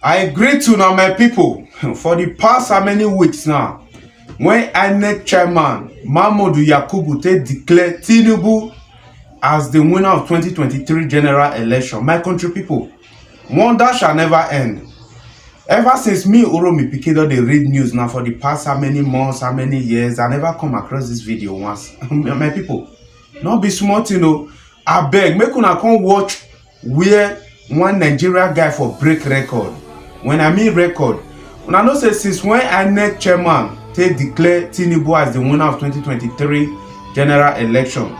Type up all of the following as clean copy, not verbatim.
I agree to now, my people. For the past how many weeks now, when Ahmêd chairman Mahamudu Yakubu declared Tïñûbū as the winner of 2023 general election, my country people, wonder shall never end. Ever since me Oromi Pikido they read news now for the past how many months, how many years, I never come across this video once. My people, not be smart, you know. I beg, make una come watch where one Nigeria guy for break record. When I mean record, una know say since when Ahmêd chairman declare Tïñûbū as the winner of 2023 general election,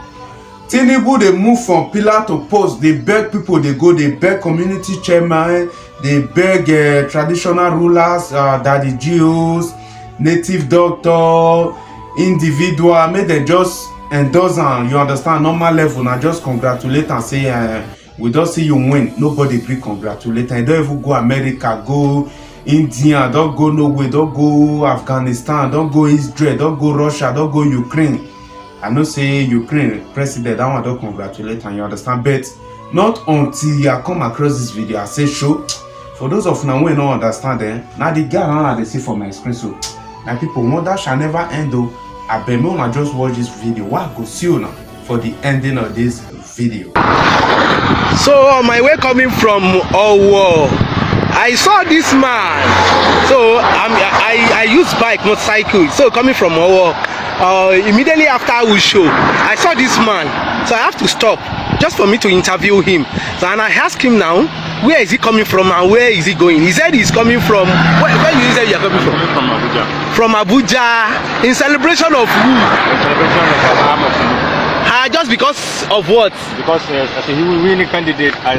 Tïñûbū they move from pillar to post. They beg people, they go, they beg community chairman, they beg traditional rulers, daddy GOs, native doctor, individual, make them just endorse and you understand normal level. Now just congratulate and say we don't see you win. Nobody agree congratulate. And don't even go America, go India, don't go nowhere, don't go Afghanistan, don't go Israel, don't go Russia, don't go Ukraine. I know say Ukraine president, that one don't congratulate and you understand. But not until I come across this video, I say show. For those of now who don't understand now the guy now they see for my screen. So my people, wonder shall never end though. I bet me I just watch this video. Why go see you now for the ending of this video. So on my way coming from Owo, I saw this man. So I use bike, motorcycle. So coming from Owo, immediately after Usho, I saw this man. So I have to stop just for me to interview him. So and I asked him now, where is he coming from and where is he going? He said he's coming from. Where you say you are coming from? From Abuja. From Abuja, in celebration of who? In celebration of Ahmêd. Just because of what? Because as a winning candidate, I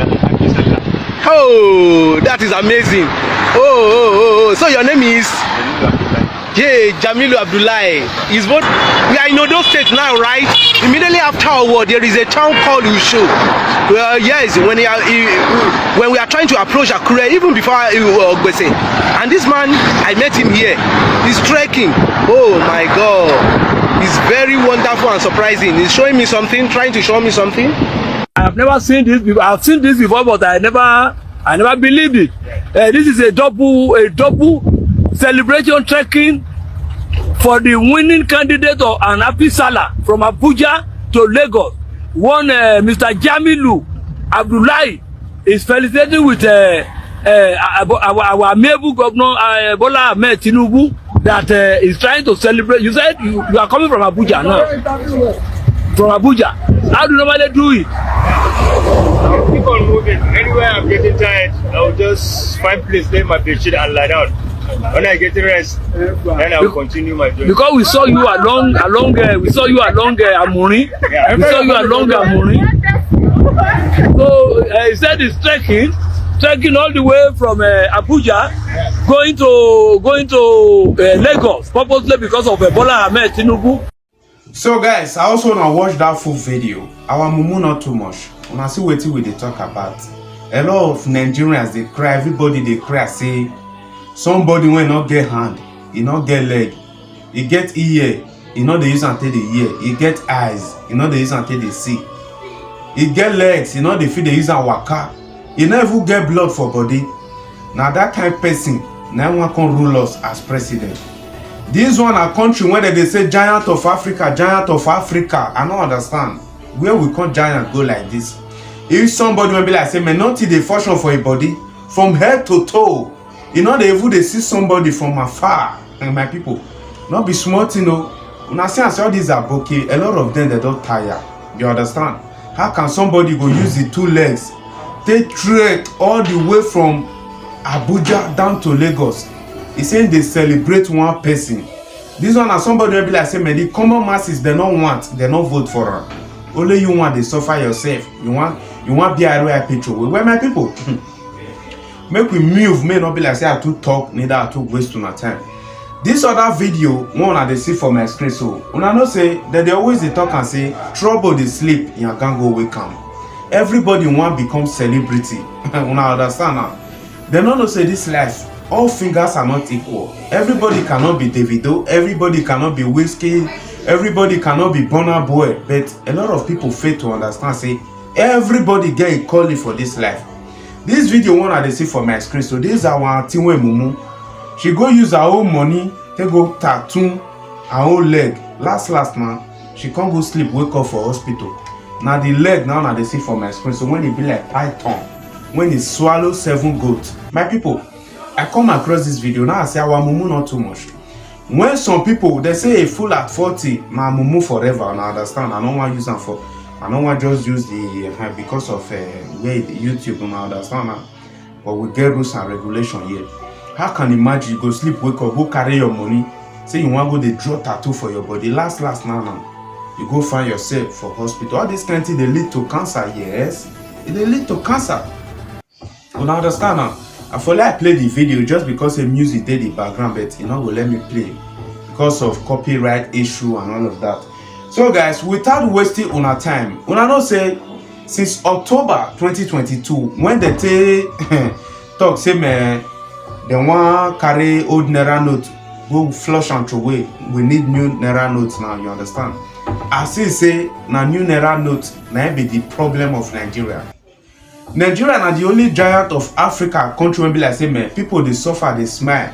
Oh, that is amazing. So your name is? Jamilu Abdullahi. Is what we are in Odo State now, right? Immediately after our war, there is a town called Usho. Yes, when we are trying to approach Akure, even before Ogbese. And this man, I met him here. He's trekking. Oh my God. It's very wonderful and surprising. He's showing me something, trying to show me something. I have never seen this before. I've seen this before, but I never believed it. This is a double celebration trekking for the winning candidate of an happy Salah from Abuja to Lagos. One Mr. Jamilu Abdullahi is felicitating with our Ahmêd governor Bølà Ahmêd Tïñûbū that is trying to celebrate. You said you are coming from Abuja now. From Abuja. How do you normally do it? I'll keep on moving. Anywhere I'm getting tired, I'll just find place, lay my bedsheet and lie down. When I get rest, then I'll continue my journey. Because we saw you along Amuri. We saw you along Amuri. So he said he's trekking all the way from Abuja, going to Lagos, purposely because of Bølà Ahmêd Tïñûbū. So guys, I also want to watch that full video. Our mumu not too much. When I see what we they talk about, a lot of Nigerians they cry. Everybody they cry. Say somebody will not get hand, he not get leg, he get ear, he not they use until the ear, he get eyes, he not they use until they see, he get legs, he not they feel they use and waka. He never get blood for body. Now that kind of person, now one can rule us as president. This one a country where they say giant of Africa, giant of Africa. I don't understand where we call giant go like this. If somebody will be like say, man, not they function for a body from head to toe. You know they even they see somebody from afar. And my people, not be smart, you know. When I say all these are bokeh, a lot of them they don't tire. You understand? How can somebody go use the two legs? They trek all the way from Abuja down to Lagos. He's saying they celebrate one person. This one is somebody will be like say, man, the common masses they don't want, they don't vote for her. Only you want to suffer yourself. You want BRY petrol. Where my people? Make we move, may not be like say I too talk, neither I too waste my time. This other video, one I they see for my screen. So when I know say that they always they talk and say trouble they sleep, you can't go wake up. Everybody want become celebrity. When I understand now, they don't know say this life, all fingers are not equal. Everybody cannot be Davido, everybody cannot be Whiskey, everybody cannot be Burna Boy. But a lot of people fail to understand say everybody get equally for this life. This video one I see for my screen. So this is our Tïñûbū. She go use her own money, take go tattoo her own leg. Last man, she can't go sleep, wake up for hospital. Now the leg now they see for my screen. So when it be like python, when it swallow 7 goats. My people, I come across this video now. I say our mumu not too much. When some people they say a fool at 40, my mumu forever. And I understand. I don't want to use them for. I don't want to just use the because of where YouTube. And I understand now. But we get rules and regulation here. How can you imagine you go sleep, wake up, go carry your money, say you want to go they draw tattoo for your body. Last now. You go find yourself for hospital. All this kind of thing they lead to cancer. Yes, they lead to cancer. You understand now? I feel like I play the video just because the music did the background, but you know will let me play because of copyright issue and all of that. So guys, without wasting on our time, una know say since October 2022, when they talk say man, they want carry old Naira note, go flush and throw away. We need new Naira notes now. You understand? I say na new Naira note na be the problem of Nigeria. Nigeria na the only giant of Africa country when be like say man, people they suffer, they smile.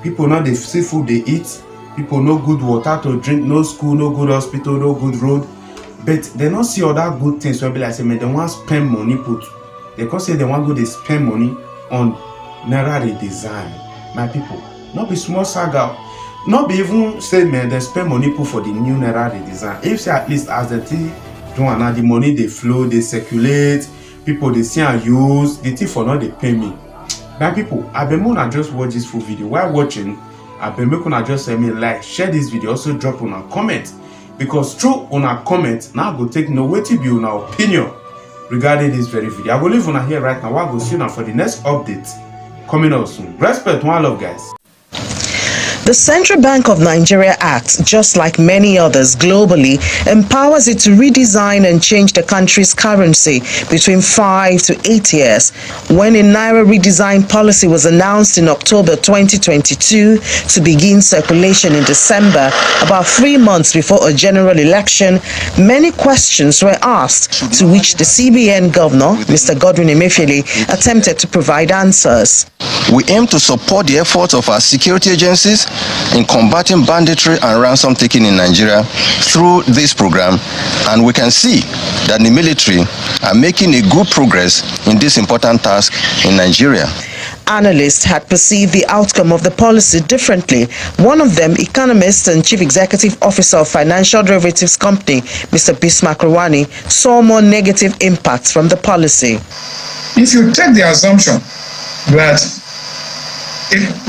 People know they see food they eat. People no good water to drink, no school, no good hospital, no good road. But they don't see other good things when be like say man, they want spend money put. They can say they want go they spend money on Naira redesign. My people, not be small saga. Not be even say man, they spend money put for the new Naira redesign. If say at least as the thing do now the money they flow, they circulate. People they see and use the thing for not they pay me. My people, I been more just watch this full video. While watching, I been make una just send me like, share this video, also drop on a comment. Because through on a comment, now I go take no way to be on our opinion regarding this very video. I will leave on here right now. I go see you for the next update coming out soon. Respect, one love guys. The Central Bank of Nigeria Act, just like many others globally, empowers it to redesign and change the country's currency between 5 to 8 years. When a Naira redesign policy was announced in October 2022 to begin circulation in December, about 3 months before a general election, many questions were asked, to which the CBN governor, Mr. Godwin Emefiele, attempted to provide answers. We aim to support the efforts of our security agencies in combating banditry and ransom taking in Nigeria through this program, and we can see that the military are making a good progress in this important task in Nigeria. Analysts had perceived the outcome of the policy differently. One of them, economist and chief executive officer of financial derivatives company, Mr. Bismarck Rwani, saw more negative impacts from the policy. If you take the assumption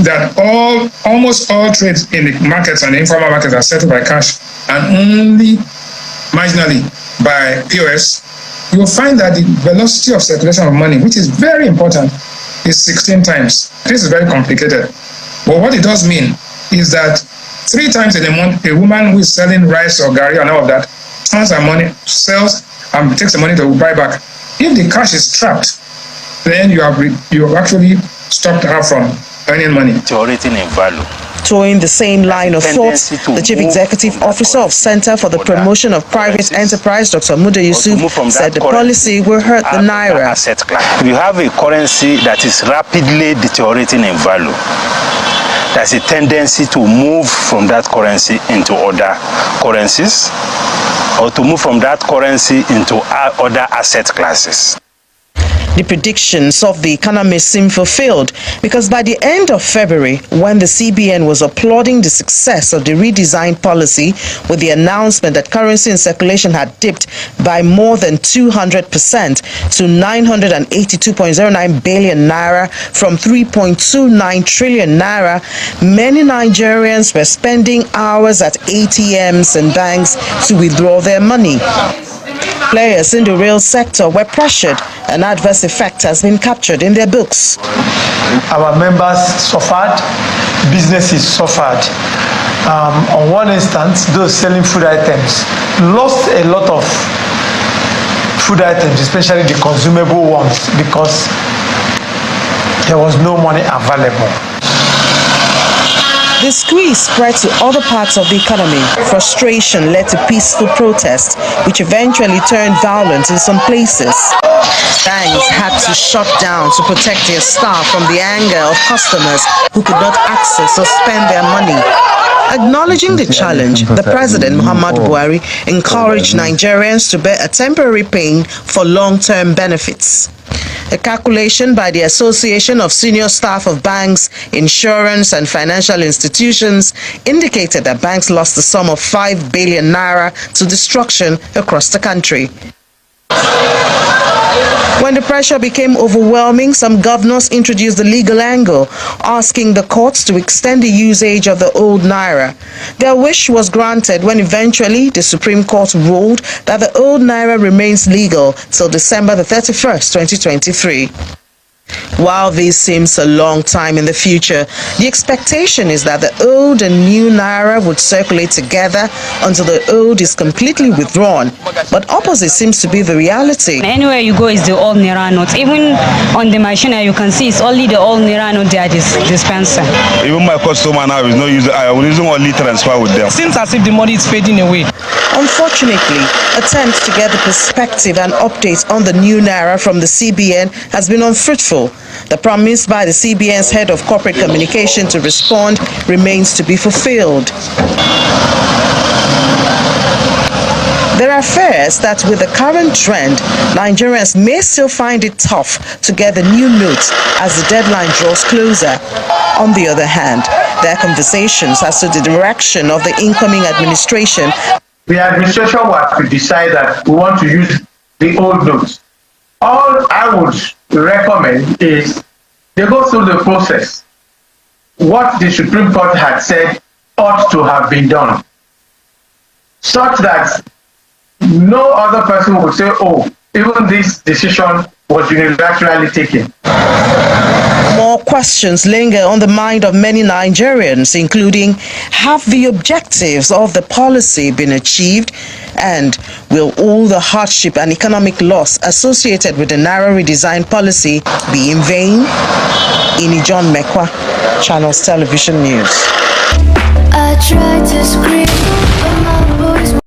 that almost all trades in the markets and the informal markets are settled by cash and only marginally by POS, you will find that the velocity of circulation of money, which is very important, is 16 times. This is very complicated. But what it does mean is that 3 times in a month, a woman who is selling rice or gari and all of that turns her money, sells, and takes the money to buy back. If the cash is trapped, then you have actually stopped her from earning money. Towing the same line of thought, the Chief Executive Officer of Center for the Promotion of Private Enterprise, Dr. Ahmêd said the policy will hurt the Naira. We have a currency that is rapidly deteriorating in value. There's a tendency to move from that currency into other currencies, or to move from that currency into other asset classes. The predictions of the economists seem fulfilled, because by the end of February, when the CBN was applauding the success of the redesigned policy with the announcement that currency in circulation had dipped by more than 200% to 982.09 billion naira from 3.29 trillion naira, many Nigerians were spending hours at ATMs and banks to withdraw their money. Players in the real sector were pressured. An adverse effect has been captured in their books. Our members suffered, businesses suffered. On one instance, those selling food items lost a lot of food items, especially the consumable ones, because there was no money available. The squeeze spread to other parts of the economy. Frustration led to peaceful protests, which eventually turned violent in some places. Banks had to shut down to protect their staff from the anger of customers who could not access or spend their money. Acknowledging the challenge, the President, Muhammadu Buhari, encouraged Nigerians to bear a temporary pain for long-term benefits. A calculation by the Association of Senior Staff of Banks, Insurance and Financial Institutions indicated that banks lost a sum of 5 billion naira to destruction across the country. When the pressure became overwhelming, some governors introduced the legal angle, asking the courts to extend the usage of the old naira. Their wish was granted when eventually the Supreme Court ruled that the old naira remains legal till December the 31st, 2023. While this seems a long time in the future, the expectation is that the old and new naira would circulate together until the old is completely withdrawn. But opposite seems to be the reality. Anywhere you go is the old naira note. Even on the machine you can see it's only the old naira note they are dispensing. Even my customer now is not using, I am using only transfer with them. It seems as if the money is fading away. Unfortunately, attempts to get the perspective and updates on the new naira from the CBN has been unfruitful. The promise by the CBN's head of corporate communication to respond remains to be fulfilled. There are fears that with the current trend, Nigerians may still find it tough to get the new notes as the deadline draws closer. On the other hand, there are conversations as to the direction of the incoming administration. The administration was to decide that we want to use the old notes. All I would recommend is they go through the process. What the Supreme Court had said ought to have been done, such that no other person would say, oh, even this decision was unilaterally taken. More questions linger on the mind of many Nigerians, including, have the objectives of the policy been achieved? And will all the hardship and economic loss associated with the Naira redesign policy be in vain? Ini John Mekwa, Channels Television News. I tried to scream, but my voice